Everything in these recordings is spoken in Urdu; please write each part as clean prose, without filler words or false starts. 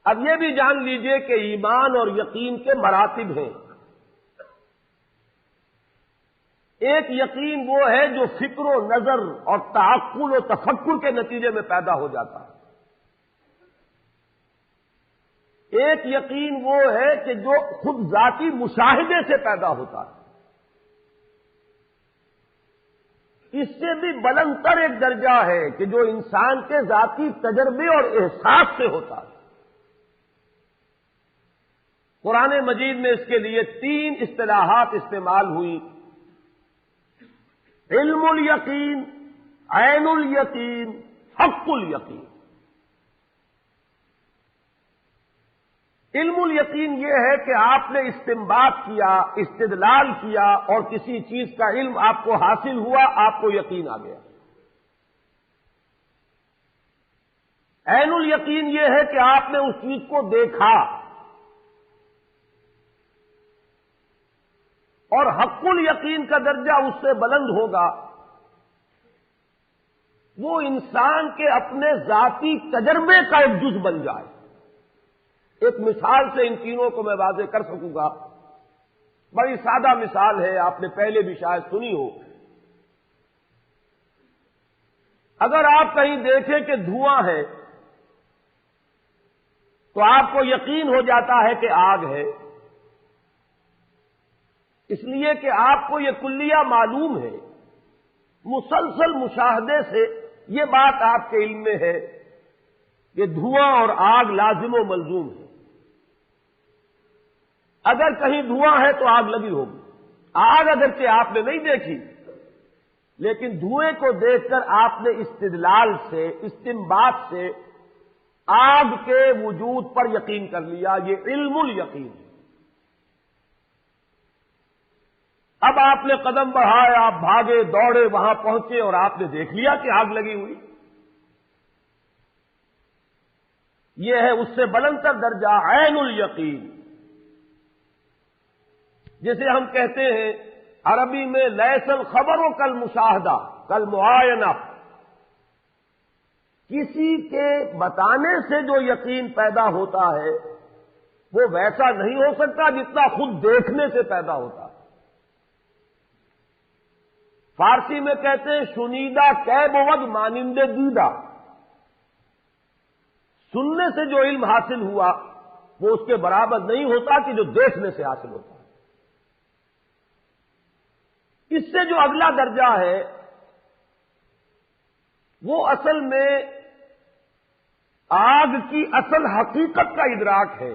اب یہ بھی جان لیجئے کہ ایمان اور یقین کے مراتب ہیں۔ ایک یقین وہ ہے جو فکر و نظر اور تعقل و تفکر کے نتیجے میں پیدا ہو جاتا ہے۔ ایک یقین وہ ہے کہ جو خود ذاتی مشاہدے سے پیدا ہوتا ہے۔ اس سے بھی بلندتر ایک درجہ ہے کہ جو انسان کے ذاتی تجربے اور احساس سے ہوتا ہے۔ قرآن مجید میں اس کے لیے 3 اصطلاحات استعمال ہوئی: علم الیقین، عین الیقین، حق الیقین۔ علم الیقین یہ ہے کہ آپ نے استنباط کیا، استدلال کیا اور کسی چیز کا علم آپ کو حاصل ہوا، آپ کو یقین آ گیا۔ عین الیقین یہ ہے کہ آپ نے اس چیز کو دیکھا، اور حق الیقین کا درجہ اس سے بلند ہوگا، وہ انسان کے اپنے ذاتی تجربے کا ایک جز بن جائے۔ ایک مثال سے ان تینوں کو میں واضح کر سکوں گا۔ بڑی سادہ مثال ہے، آپ نے پہلے بھی شاید سنی ہو۔ اگر آپ کہیں دیکھیں کہ دھواں ہے تو آپ کو یقین ہو جاتا ہے کہ آگ ہے، اس لیے کہ آپ کو یہ کلیہ معلوم ہے، مسلسل مشاہدے سے یہ بات آپ کے علم میں ہے کہ دھواں اور آگ لازم و ملزوم ہے۔ اگر کہیں دھواں ہے تو آگ لگی ہوگی۔ آگ اگرچہ آپ نے نہیں دیکھی، لیکن دھوئیں کو دیکھ کر آپ نے استدلال سے، استنباط سے آگ کے وجود پر یقین کر لیا۔ یہ علم الیقین ہے۔ اب آپ نے قدم بڑھائے، آپ بھاگے دوڑے، وہاں پہنچے اور آپ نے دیکھ لیا کہ آگ لگی ہوئی۔ یہ ہے اس سے بلندتر درجہ عین الیقین، جسے ہم کہتے ہیں عربی میں لیس الخبر کل مشاہدہ کل معائنہ۔ کسی کے بتانے سے جو یقین پیدا ہوتا ہے وہ ویسا نہیں ہو سکتا جتنا خود دیکھنے سے پیدا ہوتا ہے۔ فارسی میں کہتے ہیں شنیدہ کہ بود مانند دیدہ۔ سننے سے جو علم حاصل ہوا وہ اس کے برابر نہیں ہوتا کہ جو دیکھنے سے حاصل ہوتا ہے۔ اس سے جو اگلا درجہ ہے وہ اصل میں آگ کی اصل حقیقت کا ادراک ہے۔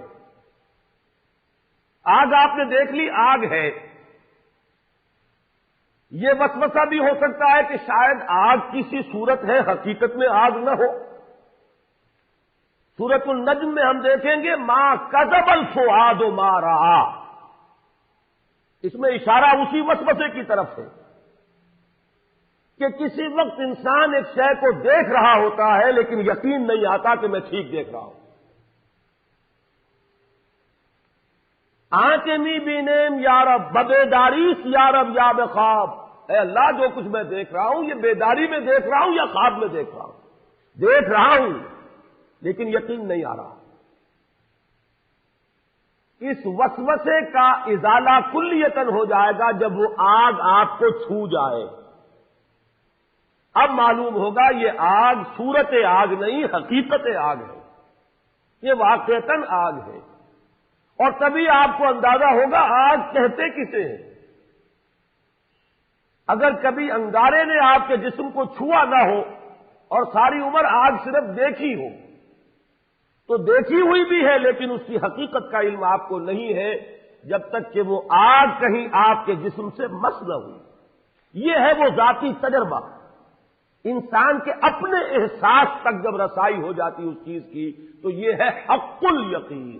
آگ آپ نے دیکھ لی، آگ ہے۔ یہ وسوسہ بھی ہو سکتا ہے کہ شاید آگ کسی صورت ہے، حقیقت میں آگ نہ ہو۔ سورۃ النجم میں ہم دیکھیں گے ما کذب الفؤاد ما رأى، اس میں اشارہ اسی وسوسے کی طرف ہے کہ کسی وقت انسان ایک شے کو دیکھ رہا ہوتا ہے لیکن یقین نہیں آتا کہ میں ٹھیک دیکھ رہا ہوں۔ آنکھیں نہیں بینیم یا رب ببیداریس یا رب یا بخواب، اے اللہ جو کچھ میں دیکھ رہا ہوں یہ بیداری میں دیکھ رہا ہوں یا خواب میں دیکھ رہا ہوں؟ دیکھ رہا ہوں لیکن یقین نہیں آ رہا۔ اس وسوسے کا ازالہ کلیتاً ہو جائے گا جب وہ آگ آپ کو چھو جائے۔ اب معلوم ہوگا یہ آگ صورت آگ نہیں، حقیقت آگ ہے، یہ واقعتاً آگ ہے۔ اور تبھی آپ کو اندازہ ہوگا آگ کہتے کسے ہیں۔ اگر کبھی انگارے نے آپ کے جسم کو چھوا نہ ہو اور ساری عمر آگ صرف دیکھی ہو تو دیکھی ہوئی بھی ہے لیکن اس کی حقیقت کا علم آپ کو نہیں ہے جب تک کہ وہ آگ کہیں آپ کے جسم سے مس نہ ہوئی۔ یہ ہے وہ ذاتی تجربہ۔ انسان کے اپنے احساس تک جب رسائی ہو جاتی اس چیز کی تو یہ ہے حق الیقین۔